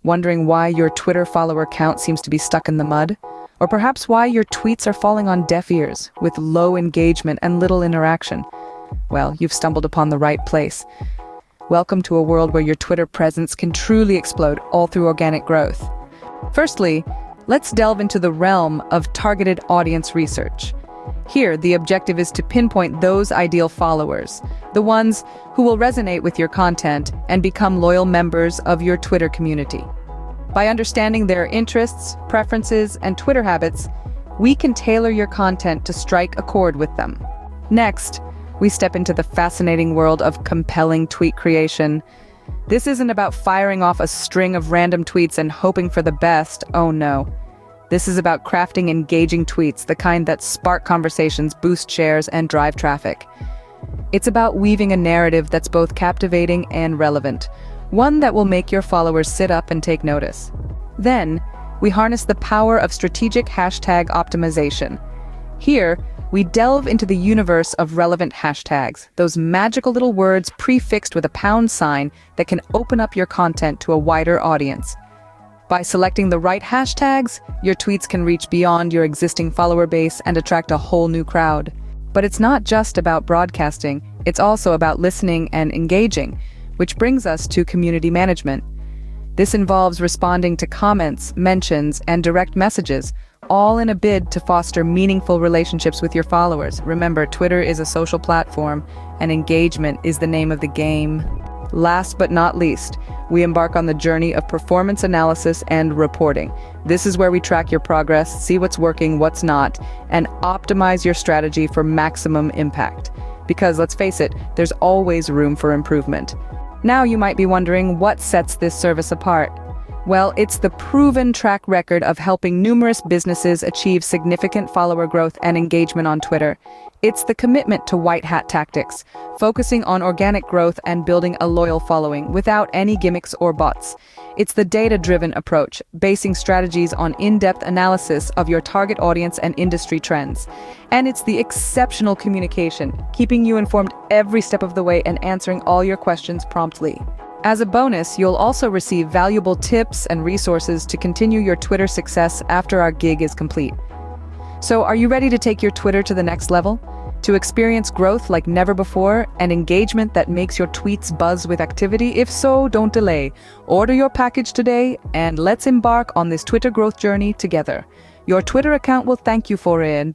Wondering why your Twitter follower count seems to be stuck in the mud? Or perhaps why your tweets are falling on deaf ears, with low engagement and little interaction? Well, you've stumbled upon the right place. Welcome to a world where your Twitter presence can truly explode, all through organic growth. Firstly, let's delve into the realm of targeted audience research. Here, the objective is to pinpoint those ideal followers, the ones who will resonate with your content and become loyal members of your Twitter community. By understanding their interests, preferences, and Twitter habits, we can tailor your content to strike a chord with them. Next, we step into the fascinating world of compelling tweet creation. This isn't about firing off a string of random tweets and hoping for the best. Oh no. This is about crafting engaging tweets, the kind that spark conversations, boost shares, and drive traffic. It's about weaving a narrative that's both captivating and relevant, one that will make your followers sit up and take notice. Then, we harness the power of strategic hashtag optimization. Here, we delve into the universe of relevant hashtags, those magical little words prefixed with a pound sign that can open up your content to a wider audience. By selecting the right hashtags, your tweets can reach beyond your existing follower base and attract a whole new crowd. But it's not just about broadcasting, it's also about listening and engaging, which brings us to community management. This involves responding to comments, mentions, and direct messages, all in a bid to foster meaningful relationships with your followers. Remember, Twitter is a social platform, and engagement is the name of the game. Last but not least, we embark on the journey of performance analysis and reporting. This is where we track your progress, see what's working, what's not, and optimize your strategy for maximum impact. Because let's face it, there's always room for improvement. Now you might be wondering what sets this service apart. Well, it's the proven track record of helping numerous businesses achieve significant follower growth and engagement on Twitter. It's the commitment to white hat tactics, focusing on organic growth and building a loyal following without any gimmicks or bots. It's the data-driven approach, basing strategies on in-depth analysis of your target audience and industry trends. And it's the exceptional communication, keeping you informed every step of the way and answering all your questions promptly. As a bonus, you'll also receive valuable tips and resources to continue your Twitter success after our gig is complete. So, are you ready to take your Twitter to the next level? To experience growth like never before and engagement that makes your tweets buzz with activity? If so, don't delay. Order your package today and let's embark on this Twitter growth journey together. Your Twitter account will thank you for it.